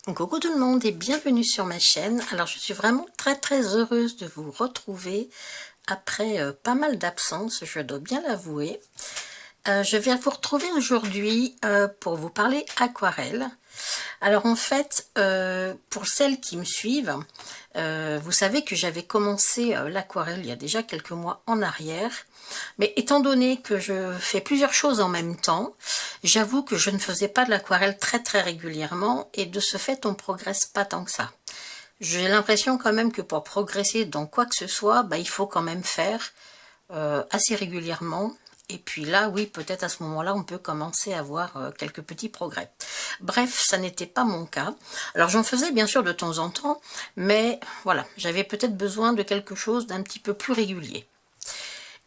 Coucou tout le monde et bienvenue sur ma chaîne. Alors je suis vraiment très heureuse de vous retrouver après pas mal d'absence, je dois bien l'avouer. Je vais vous retrouver aujourd'hui pour vous parler aquarelle. Alors en fait, pour celles qui me suivent, vous savez que j'avais commencé l'aquarelle il y a déjà quelques mois en arrière. Mais étant donné que je fais plusieurs choses en même temps, j'avoue que je ne faisais pas de l'aquarelle très régulièrement et de ce fait on progresse pas tant que ça. J'ai l'impression quand même que pour progresser dans quoi que ce soit, il faut quand même faire assez régulièrement. Et puis là, oui, peut-être à ce moment-là, on peut commencer à voir quelques petits progrès. Bref, ça n'était pas mon cas. Alors j'en faisais bien sûr de temps en temps, mais voilà, j'avais peut-être besoin de quelque chose d'un petit peu plus régulier.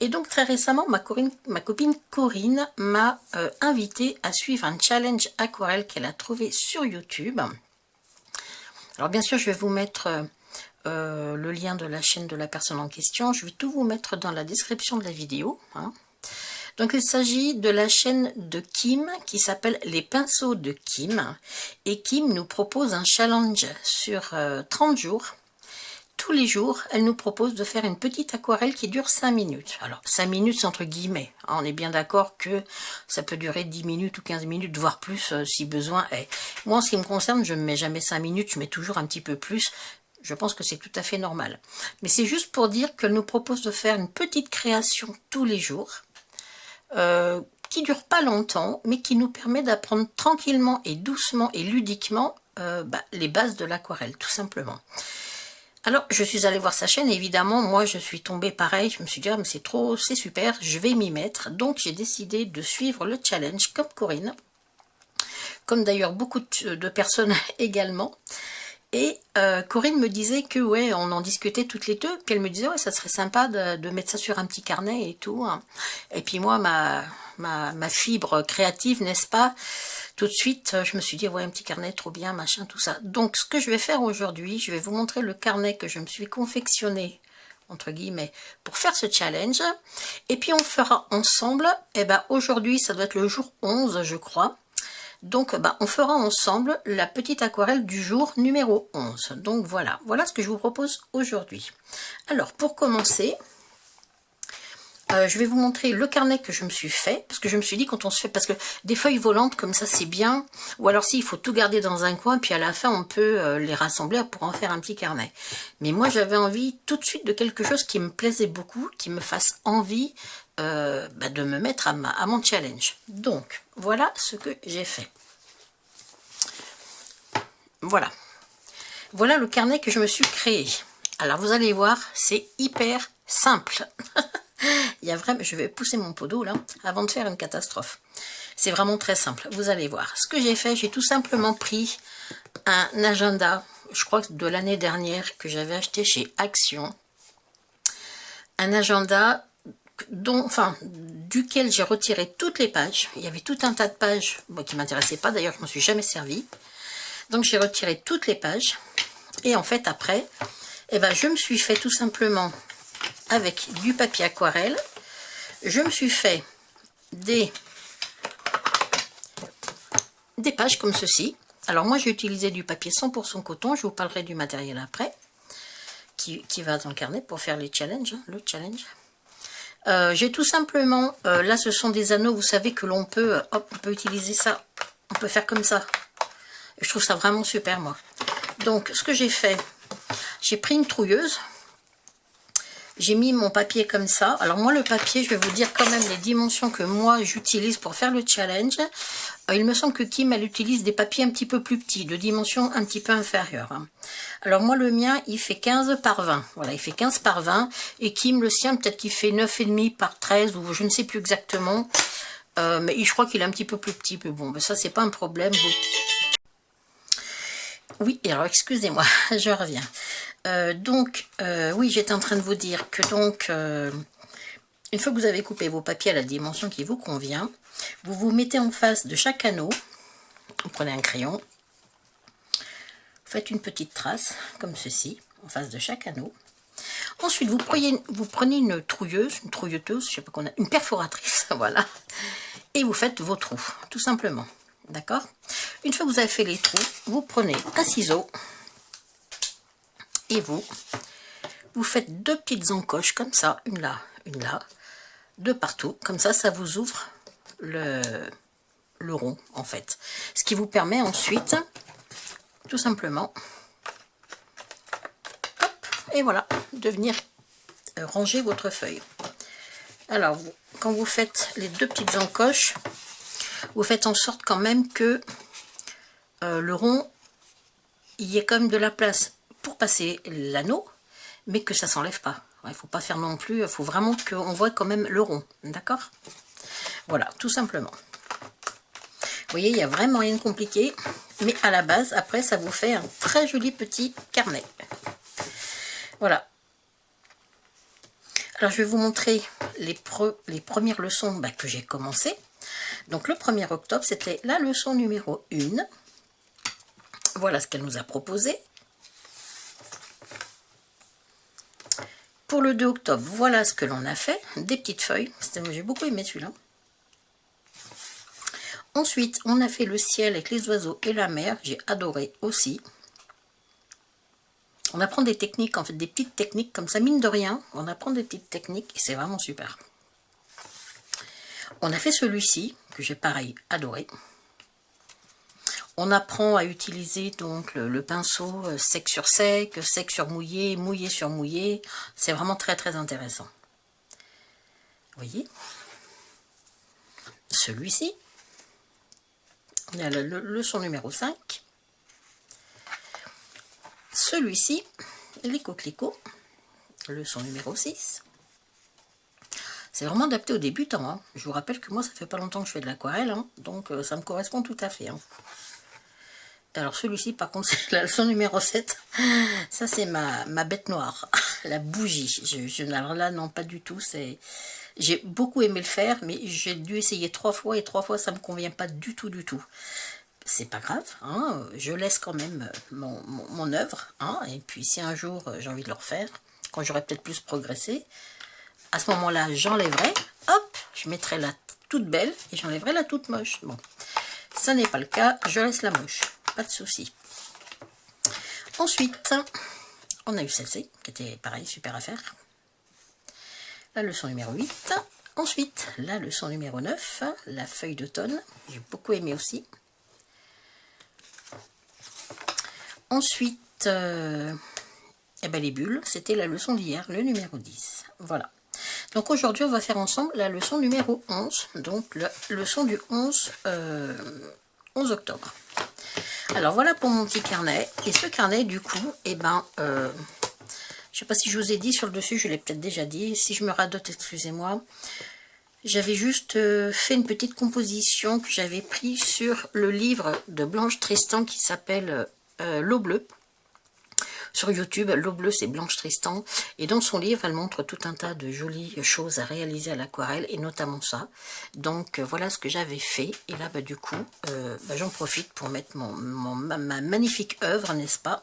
Et donc très récemment, ma copine Corinne m'a invité à suivre un challenge aquarelle qu'elle a trouvé sur YouTube. Alors bien sûr, je vais vous mettre le lien de la chaîne de la personne en question. Je vais tout vous mettre dans la description de la vidéo. Donc il s'agit de la chaîne de Kim qui s'appelle Les Pinceaux de Kim. Et Kim nous propose un challenge sur 30 jours. Tous les jours, elle nous propose de faire une petite aquarelle qui dure 5 minutes. Alors, 5 minutes, c'est entre guillemets. On est bien d'accord que ça peut durer 10 minutes ou 15 minutes, voire plus si besoin est. Moi, en ce qui me concerne, je ne mets jamais 5 minutes, je mets toujours un petit peu plus. Je pense que c'est tout à fait normal. Mais c'est juste pour dire qu'elle nous propose de faire une petite création tous les jours, qui dure pas longtemps, mais qui nous permet d'apprendre tranquillement et doucement et ludiquement les bases de l'aquarelle, tout simplement. Alors, je suis allée voir sa chaîne, et évidemment, moi, je suis tombée pareil, je me suis dit, ah, mais c'est super, je vais m'y mettre. Donc, j'ai décidé de suivre le challenge comme Corinne, comme d'ailleurs beaucoup de personnes également. Et Corinne me disait que, ouais, on en discutait toutes les deux, puis elle me disait, ouais, ça serait sympa de mettre ça sur un petit carnet et tout. Et puis moi, ma fibre créative, n'est-ce pas, tout de suite, je me suis dit, ouais, un petit carnet, trop bien, machin, tout ça. Donc, ce que je vais faire aujourd'hui, je vais vous montrer le carnet que je me suis confectionné, entre guillemets, pour faire ce challenge. Et puis, on fera ensemble, aujourd'hui, ça doit être le jour 11, je crois. Donc, on fera ensemble la petite aquarelle du jour numéro 11. Donc, voilà ce que je vous propose aujourd'hui. Alors, pour commencer, je vais vous montrer le carnet que je me suis fait, parce que je me suis dit quand on se fait, parce que des feuilles volantes comme ça c'est bien, ou alors si il faut tout garder dans un coin, puis à la fin on peut les rassembler pour en faire un petit carnet. Mais moi j'avais envie tout de suite de quelque chose qui me plaisait beaucoup, qui me fasse envie de me mettre à mon challenge. Donc voilà ce que j'ai fait. Voilà le carnet que je me suis créé. Alors vous allez voir, c'est hyper simple. Il y a vraiment, je vais pousser mon pot d'eau là avant de faire une catastrophe. C'est vraiment très simple. Vous allez voir. Ce que j'ai fait, j'ai tout simplement pris un agenda, je crois que de l'année dernière, que j'avais acheté chez Action. Un agenda duquel j'ai retiré toutes les pages. Il y avait tout un tas de pages qui ne m'intéressaient pas. D'ailleurs, je ne m'en suis jamais servi. Donc j'ai retiré toutes les pages. Et en fait, après, je me suis fait tout simplement avec du papier aquarelle. Je me suis fait des pages comme ceci. Alors moi j'ai utilisé du papier 100% coton, je vous parlerai du matériel après, qui va dans le carnet pour faire les challenges, le challenge. J'ai tout simplement, là ce sont des anneaux, vous savez que l'on peut, on peut utiliser ça, on peut faire comme ça. Je trouve ça vraiment super moi. Donc ce que j'ai fait, j'ai pris une trouilleuse. J'ai mis mon papier comme ça. Alors moi le papier, je vais vous dire quand même les dimensions que moi j'utilise pour faire le challenge. Il me semble que Kim, elle utilise des papiers un petit peu plus petits, de dimensions un petit peu inférieures. Alors moi le mien, il fait 15 par 20. Voilà, il fait 15 par 20. Et Kim, le sien, peut-être qu'il fait 9,5 par 13 ou je ne sais plus exactement. Mais je crois qu'il est un petit peu plus petit. Mais bon, ça c'est pas un problème. Oui, alors excusez-moi, je reviens. Oui, j'étais en train de vous dire que une fois que vous avez coupé vos papiers à la dimension qui vous convient, vous vous mettez en face de chaque anneau, vous prenez un crayon, vous faites une petite trace, comme ceci, en face de chaque anneau. Ensuite, vous prenez une trouilleuse, je sais pas qu'on a, une perforatrice, voilà, et vous faites vos trous, tout simplement. D'accord? Une fois que vous avez fait les trous, vous prenez un ciseau et vous faites deux petites encoches comme ça, une là, de partout. Comme ça, ça vous ouvre le rond en fait. Ce qui vous permet ensuite, tout simplement, hop, et voilà, de venir ranger votre feuille. Alors, quand vous faites les deux petites encoches, vous faites en sorte quand même que le rond, il y ait quand même de la place pour passer l'anneau, mais que ça s'enlève pas. Il ne faut pas faire non plus, il faut vraiment qu'on voit quand même le rond, d'accord? Voilà, tout simplement. Vous voyez, il n'y a vraiment rien de compliqué, mais à la base, après, ça vous fait un très joli petit carnet. Voilà. Alors, je vais vous montrer les premières leçons que j'ai commencé. Donc, le 1er octobre, c'était la leçon numéro 1. Voilà ce qu'elle nous a proposé. Pour le 2 octobre, voilà ce que l'on a fait. Des petites feuilles. J'ai beaucoup aimé celui-là. Ensuite, on a fait le ciel avec les oiseaux et la mer. J'ai adoré aussi. On apprend des techniques, en fait, des petites techniques comme ça, mine de rien. On apprend des petites techniques et c'est vraiment super. On a fait celui-ci, que j'ai pareil adoré. On apprend à utiliser donc le pinceau sec sur mouillé, mouillé sur mouillé. C'est vraiment très très intéressant. Vous voyez? Celui-ci. On a la leçon numéro 5. Celui-ci, les coquelicots, leçon numéro 6. C'est vraiment adapté aux débutants. Hein. Je vous rappelle que moi, ça fait pas longtemps que je fais de l'aquarelle, hein, donc ça me correspond tout à fait. Hein. Alors celui-ci, par contre, c'est la leçon numéro 7. Ça, c'est ma bête noire, la bougie. Alors là, non, pas du tout. J'ai beaucoup aimé le faire, mais j'ai dû essayer 3 fois, et 3 fois, ça me convient pas du tout, du tout. C'est pas grave, hein, je laisse quand même mon œuvre, hein, et puis si un jour j'ai envie de le refaire, quand j'aurai peut-être plus progressé, à ce moment-là, j'enlèverai, hop, je mettrai la toute belle et j'enlèverai la toute moche. Bon, ça n'est pas le cas, je laisse la moche, pas de souci. Ensuite, on a eu celle-ci, qui était pareil, super à faire. La leçon numéro 8. Ensuite, la leçon numéro 9, la feuille d'automne, j'ai beaucoup aimé aussi. Ensuite, les bulles, c'était la leçon d'hier, le numéro 10. Voilà. Donc aujourd'hui, on va faire ensemble la leçon numéro 11, donc la leçon du 11 octobre. Alors voilà pour mon petit carnet. Et ce carnet, du coup, je ne sais pas si je vous ai dit sur le dessus, je l'ai peut-être déjà dit. Si je me radote, excusez-moi. J'avais juste fait une petite composition que j'avais pris sur le livre de Blanche Tristan qui s'appelle L'eau bleue. Sur YouTube, l'eau bleue, c'est Blanche Tristan. Et dans son livre, elle montre tout un tas de jolies choses à réaliser à l'aquarelle, et notamment ça. Donc, voilà ce que j'avais fait. Et là, du coup, j'en profite pour mettre ma magnifique œuvre, n'est-ce pas,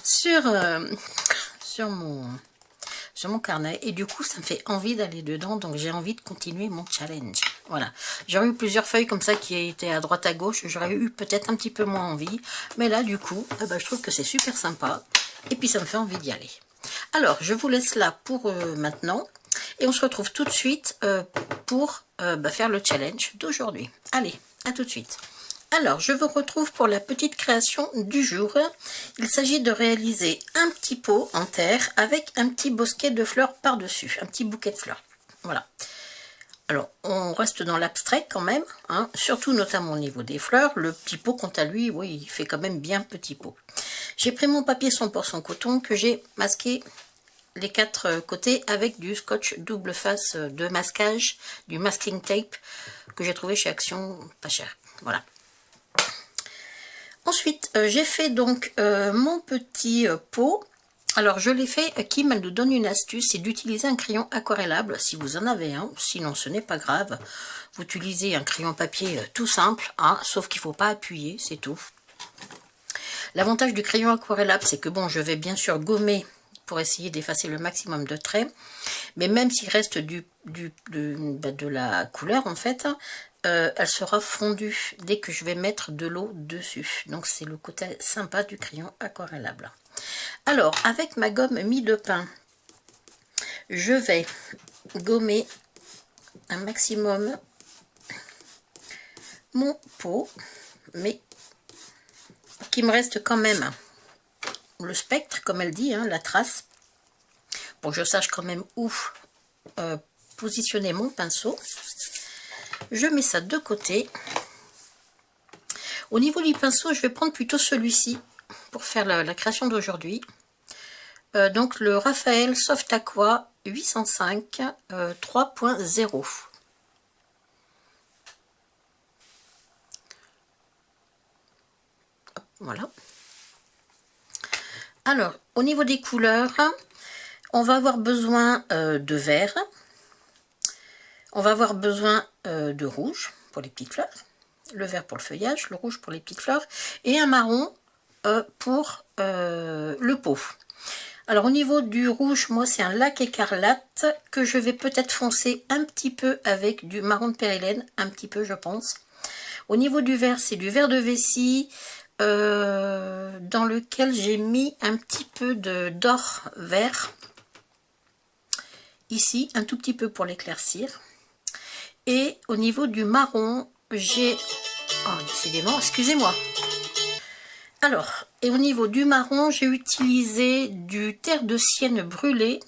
sur mon carnet, et du coup ça me fait envie d'aller dedans, donc j'ai envie de continuer mon challenge. Voilà, j'aurais eu plusieurs feuilles comme ça qui étaient à droite à gauche, j'aurais eu peut-être un petit peu moins envie, mais là du coup je trouve que c'est super sympa et puis ça me fait envie d'y aller. Alors je vous laisse là pour maintenant et on se retrouve tout de suite pour faire le challenge d'aujourd'hui. Allez, à tout de suite. Alors, je vous retrouve pour la petite création du jour. Il s'agit de réaliser un petit pot en terre avec un petit bosquet de fleurs par-dessus, un petit bouquet de fleurs. Voilà. Alors, on reste dans l'abstrait quand même, hein, surtout notamment au niveau des fleurs. Le petit pot, quant à lui, oui, il fait quand même bien petit pot. J'ai pris mon papier 100% coton que j'ai masqué les 4 côtés avec du scotch double face de masquage, du masking tape que j'ai trouvé chez Action, pas cher. Voilà. Ensuite, j'ai fait donc mon petit pot. Alors, je l'ai fait, Kim, elle nous donne une astuce, c'est d'utiliser un crayon aquarellable, si vous en avez un, sinon ce n'est pas grave. Vous utilisez un crayon papier tout simple, hein, sauf qu'il ne faut pas appuyer, c'est tout. L'avantage du crayon aquarellable, c'est que bon, je vais bien sûr gommer pour essayer d'effacer le maximum de traits, mais même s'il reste de la couleur, en fait, elle sera fondue dès que je vais mettre de l'eau dessus. Donc c'est le côté sympa du crayon aquarellable. Alors, avec ma gomme mie de pain, je vais gommer un maximum mon pot, mais qu'il me reste quand même le spectre, comme elle dit, hein, la trace, pour que je sache quand même où positionner mon pinceau. Je mets ça de côté. Au niveau du pinceau, je vais prendre plutôt celui-ci pour faire la création d'aujourd'hui. Donc le Raphaël Soft Aqua 805 3.0. Voilà. Alors, au niveau des couleurs, on va avoir besoin de vert. On va avoir besoin de rouge pour les petites fleurs. Le vert pour le feuillage, le rouge pour les petites fleurs. Et un marron pour le pot. Alors, au niveau du rouge, moi, c'est un lac écarlate que je vais peut-être foncer un petit peu avec du marron de périlène. Un petit peu, je pense. Au niveau du vert, c'est du vert de vessie. Dans lequel j'ai mis un petit peu d'or vert ici, un tout petit peu pour l'éclaircir. Et au niveau du marron, j'ai... Oh, décidément, excusez-moi. Alors, et au niveau du marron, j'ai utilisé du terre de sienne brûlé,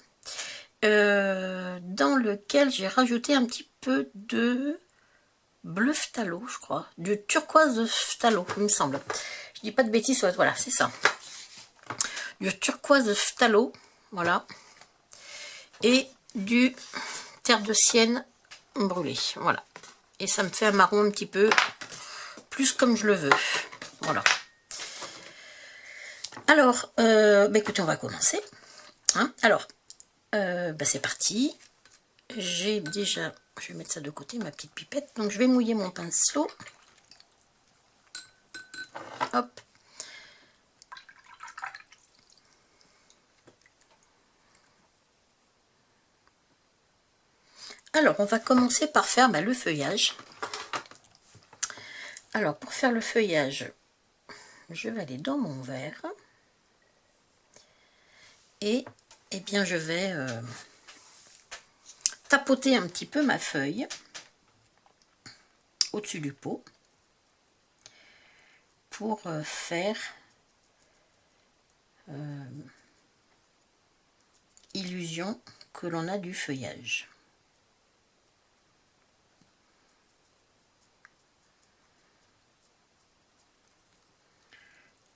dans lequel j'ai rajouté un petit peu de bleu phthalo, je crois, du turquoise phthalo, il me semble. Je dis pas de bêtises, voilà, c'est ça. Du turquoise phthalo, voilà, et du terre de sienne brûlée, voilà. Et ça me fait un marron un petit peu plus comme je le veux, voilà. Alors, bah écoutez, on va commencer. Hein. Alors, bah c'est parti. J'ai déjà, je vais mettre ça de côté, ma petite pipette. Donc je vais mouiller mon pinceau. Hop. Alors, on va commencer par faire le feuillage. Alors, pour faire le feuillage, je vais aller dans mon verre. Et, eh bien, je vais tapoter un petit peu ma feuille au-dessus du pot pour faire illusion que l'on a du feuillage.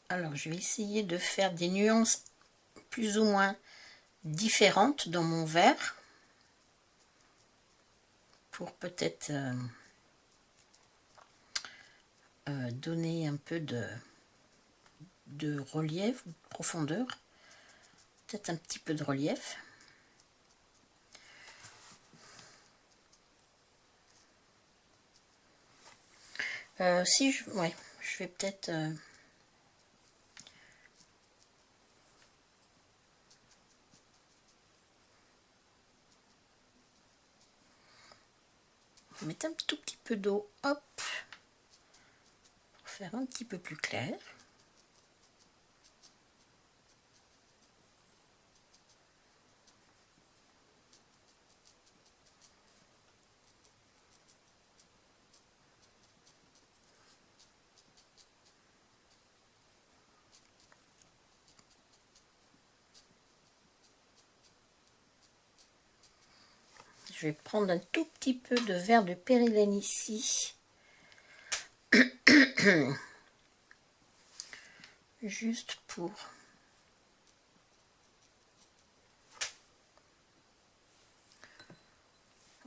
Alors, je vais essayer de faire des nuances plus ou moins différentes dans mon verre pour peut-être donner un peu de relief ou de profondeur, peut-être un petit peu de relief. Si je, ouais, je vais peut-être mettre un tout petit peu d'eau, hop, pour faire un petit peu plus clair. Je vais prendre un tout petit peu de verre de périlène ici. Juste pour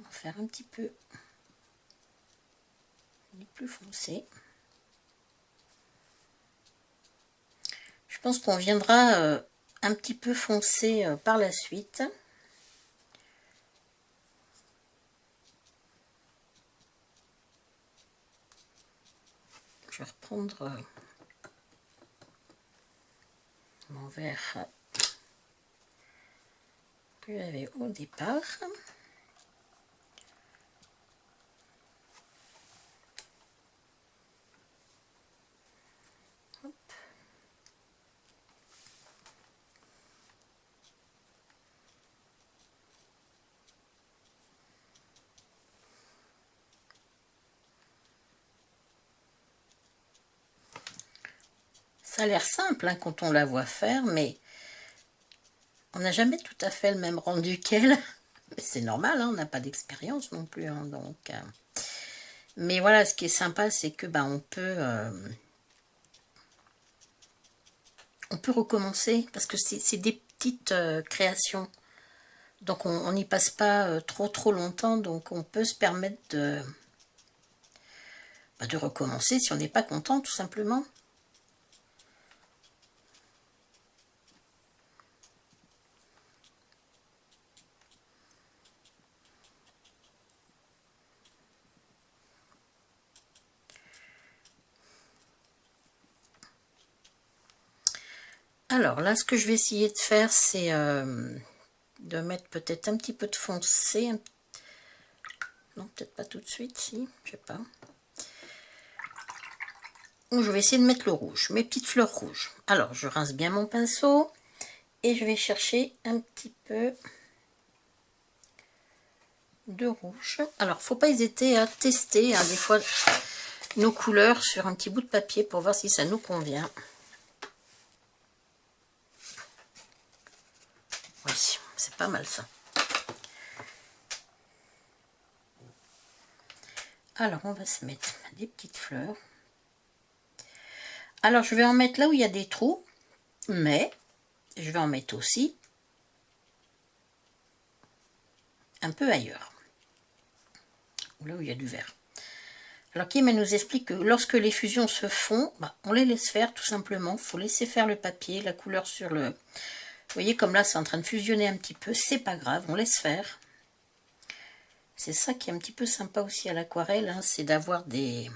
en faire un petit peu plus foncé. Je pense qu'on viendra un petit peu foncé par la suite. Je vais reprendre mon verre que j'avais au départ. Ça a l'air simple hein, quand on la voit faire, mais on n'a jamais tout à fait le même rendu qu'elle. C'est normal, hein, on n'a pas d'expérience non plus. Hein, donc, mais voilà, ce qui est sympa, c'est que on peut recommencer, parce que c'est des petites créations. Donc on n'y passe pas trop longtemps, donc on peut se permettre de recommencer si on n'est pas content, tout simplement. Alors là, ce que je vais essayer de faire, c'est de mettre peut-être un petit peu de foncé. Non, peut-être pas tout de suite, si, je sais pas. Donc, je vais essayer de mettre le rouge, mes petites fleurs rouges. Alors, je rince bien mon pinceau et je vais chercher un petit peu de rouge. Alors, faut pas hésiter à tester hein, des fois nos couleurs sur un petit bout de papier pour voir si ça nous convient. Oui, c'est pas mal ça. Alors, on va se mettre des petites fleurs. Alors, je vais en mettre là où il y a des trous, mais je vais en mettre aussi un peu ailleurs, là où il y a du vert. Alors, Kim elle nous explique que lorsque les fusions se font, on les laisse faire tout simplement. Il faut laisser faire le papier, la couleur sur le... Vous voyez, comme là, c'est en train de fusionner un petit peu. C'est pas grave, on laisse faire. C'est ça qui est un petit peu sympa aussi à l'aquarelle, hein, c'est d'avoir des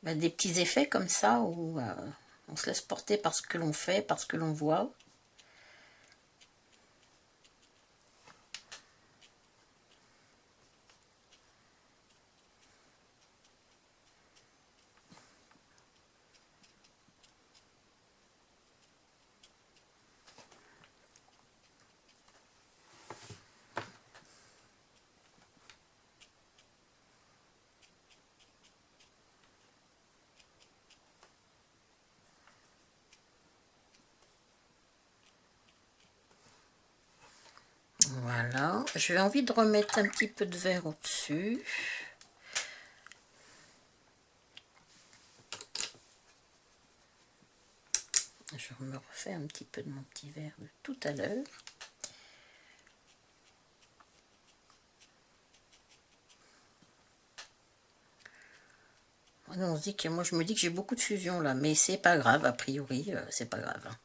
petits effets comme ça, où on se laisse porter par ce que l'on fait, par ce que l'on voit. Voilà, j'ai envie de remettre un petit peu de vert au-dessus. Je me refais un petit peu de mon petit vert de tout à l'heure. On se dit que moi je me dis que j'ai beaucoup de fusion là, mais c'est pas grave, a priori, c'est pas grave.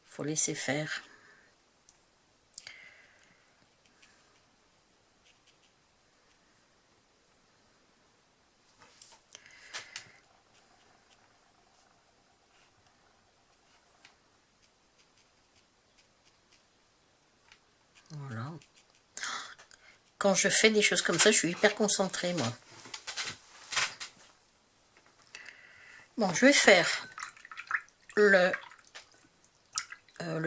Faut laisser faire. Voilà. Quand je fais des choses comme ça, je suis hyper concentrée, moi. Bon, je vais faire le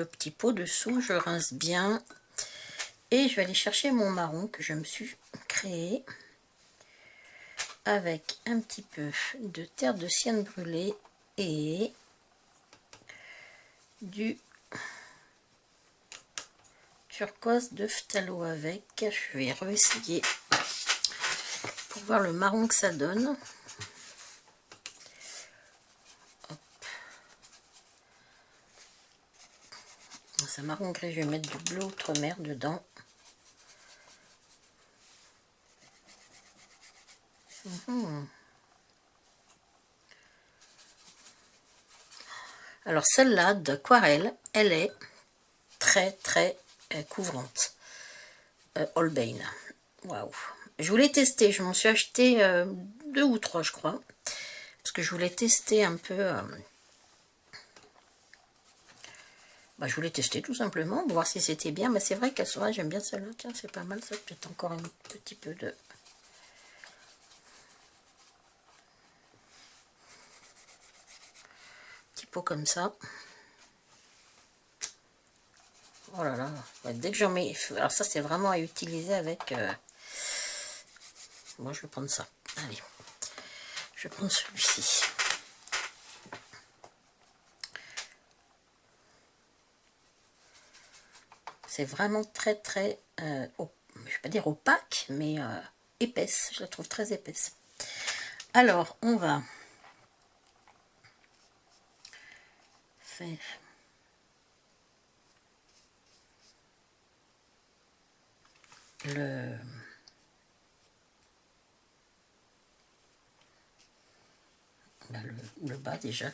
petit pot dessous, je rince bien. Et je vais aller chercher mon marron que je me suis créé avec un petit peu de terre de cyane brûlée et du turquoise de phthalo avec. Je vais réessayer pour voir le marron que ça donne. Hop. C'est marron gris, je vais mettre du bleu outre-mer dedans. Alors celle-là d'aquarelle, elle est très couvrante. Holbein. Waouh. Je voulais tester, je m'en suis acheté 2 ou 3 je crois. Parce que je voulais tester un peu... je voulais tester tout simplement, pour voir si c'était bien. Mais c'est vrai qu'elle soit, j'aime bien celle-là. Tiens, c'est pas mal ça. Peut-être encore un petit peu de... Petit pot comme ça. Oh là là. Ouais, dès que j'en mets... Alors ça, c'est vraiment à utiliser avec... Moi, je vais prendre ça. Allez. Je vais prendre celui-ci. C'est vraiment très très, je ne vais pas dire opaque, mais épaisse. Je la trouve très épaisse. Alors, on va faire le bas déjà.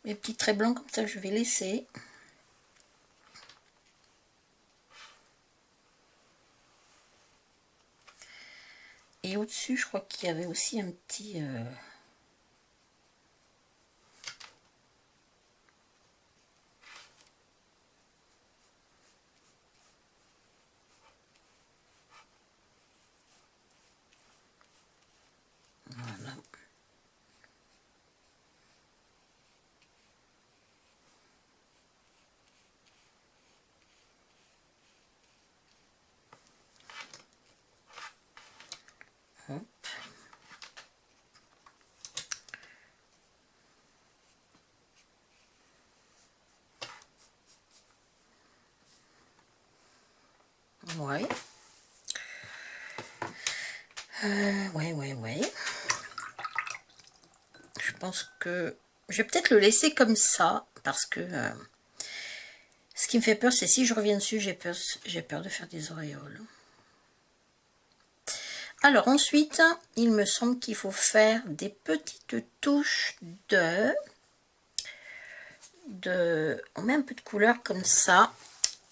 Les petits traits blancs comme ça, je vais laisser. Et au-dessus, je crois qu'il y avait aussi un petit... Voilà. Hop. Ouais. Ouais. Je pense que je vais peut-être le laisser comme ça, parce que ce qui me fait peur, c'est si je reviens dessus, j'ai peur de faire des auréoles. Alors ensuite, il me semble qu'il faut faire des petites touches on met un peu de couleur comme ça,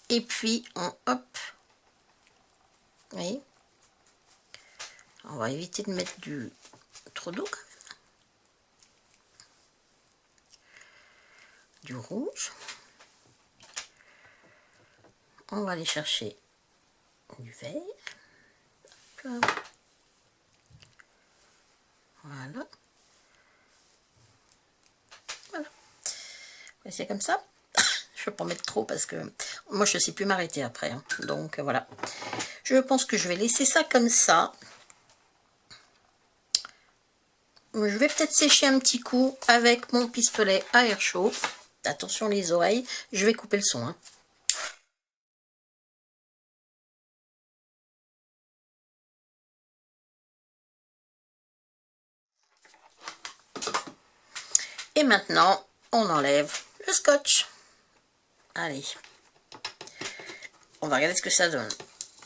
et puis hop, vous voyez, on va éviter de mettre trop d'eau quand même. Du rouge. On va aller chercher du vert. Voilà. Voilà. C'est comme ça. Je ne vais pas mettre trop parce que moi je ne sais plus m'arrêter après. Hein. Donc voilà. Je pense que je vais laisser ça comme ça. Je vais peut-être sécher un petit coup avec mon pistolet à air chaud. Attention les oreilles. Je vais couper le son. Hein. Et maintenant, on enlève le scotch. Allez. On va regarder ce que ça donne.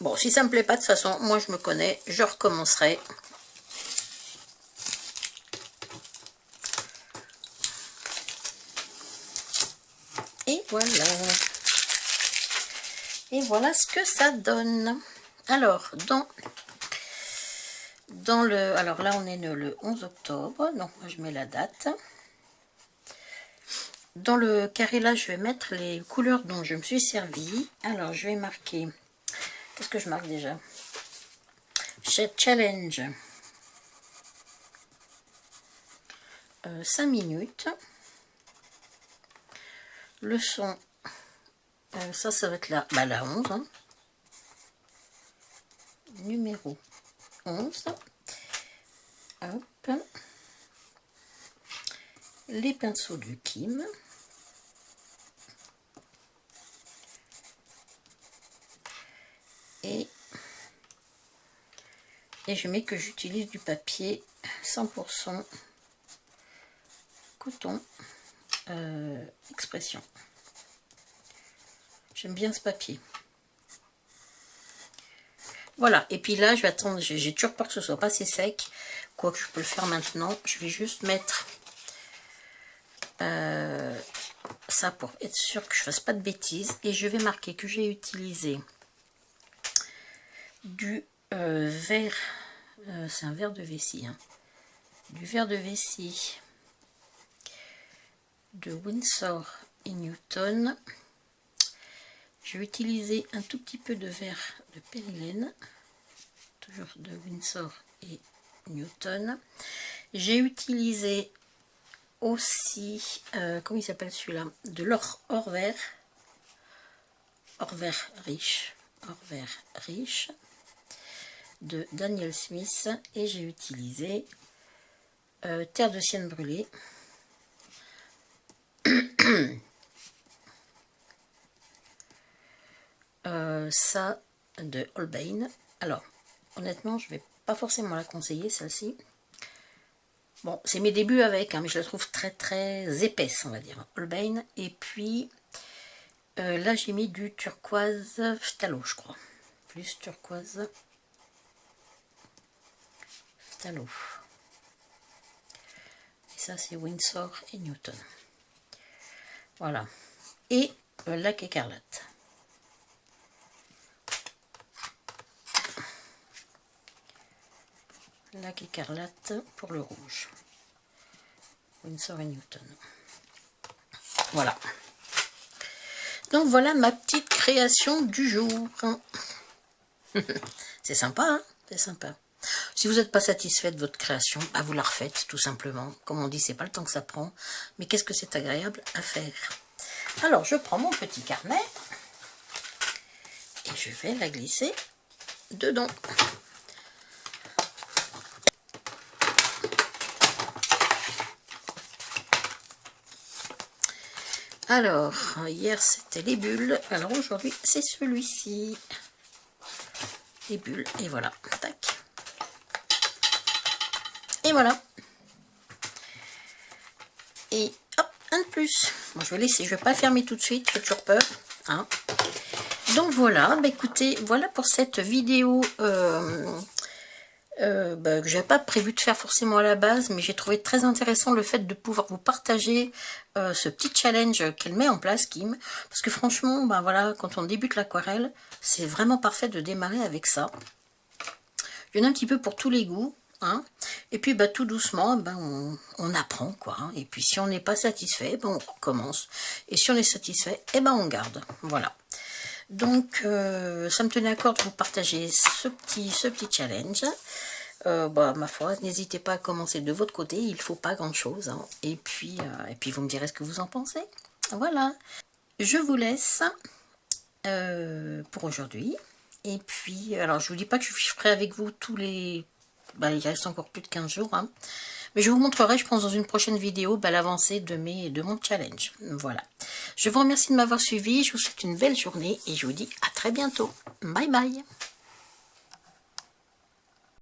Bon, si ça me plaît pas, de toute façon, moi je me connais, je recommencerai. Et voilà. Et voilà ce que ça donne. Alors, alors là, on est le 11 octobre. Donc, moi, je mets la date. Dans le carré là, je vais mettre les couleurs dont je me suis servi. Alors, je vais marquer... Qu'est-ce que je marque déjà? Challenge. 5 minutes. Leçon. Ça va être la 11. Hein. Numéro 11. Hop. Les pinceaux du Kim. Et je mets que j'utilise du papier 100% coton expression. J'aime bien ce papier. Voilà, et puis là je vais attendre, j'ai toujours peur que ce soit pas assez sec, quoique je peux le faire maintenant. Je vais juste mettre ça pour être sûr que je fasse pas de bêtises, et je vais marquer que j'ai utilisé du verre, c'est un verre de vessie, hein, du verre de vessie de Winsor & Newton. je vais utiliser un tout petit peu de verre de périlène, toujours de Winsor et Newton. J'ai utilisé aussi, comment il s'appelle celui-là, de l'or vert, or vert riche de Daniel Smith, et j'ai utilisé terre de sienne brûlée. Ça de Holbein. Alors honnêtement je vais pas forcément la conseiller celle-ci. Bon, c'est mes débuts avec, hein, mais je la trouve très très épaisse, on va dire. Holbein. Et puis là j'ai mis du turquoise phthalo, je crois. Plus turquoise phthalo. Et ça c'est Winsor et Newton. Voilà. Et lac écarlate. Lac écarlate pour le rouge. Winsor et Newton. Voilà. Donc voilà ma petite création du jour. C'est sympa, hein? C'est sympa. Si vous n'êtes pas satisfait de votre création, bah vous la refaites tout simplement. Comme on dit, c'est pas le temps que ça prend. Mais qu'est-ce que c'est agréable à faire. Alors je prends mon petit carnet et je vais la glisser dedans. Alors, hier c'était les bulles, alors aujourd'hui c'est celui-ci. Les bulles, et voilà, tac. Et voilà. Et hop, un de plus. Bon, je vais laisser, je vais pas fermer tout de suite, j'ai toujours peur. Hein. Donc voilà, bah écoutez, voilà pour cette vidéo que j'avais pas prévu de faire forcément à la base, mais j'ai trouvé très intéressant le fait de pouvoir vous partager ce petit challenge qu'elle met en place, Kim, parce que franchement, bah voilà, quand on débute l'aquarelle, c'est vraiment parfait de démarrer avec ça. Il y en a un petit peu pour tous les goûts, hein, et puis bah tout doucement, bah, on apprend quoi, hein, et puis si on n'est pas satisfait, bah, on recommence, et si on est satisfait, et ben on garde, voilà. Donc ça me tenait à cœur de vous partager ce petit challenge. Bah, ma foi, n'hésitez pas à commencer de votre côté, il ne faut pas grand chose, hein. Et puis vous me direz ce que vous en pensez. Voilà, je vous laisse pour aujourd'hui. Et puis, alors je vous dis pas que je ferai avec vous tous les... Bah, il reste encore plus de 15 jours, hein. Mais je vous montrerai, je pense, dans une prochaine vidéo, bah, l'avancée de mon challenge. Voilà. Je vous remercie de m'avoir suivi, je vous souhaite une belle journée et je vous dis à très bientôt. Bye bye.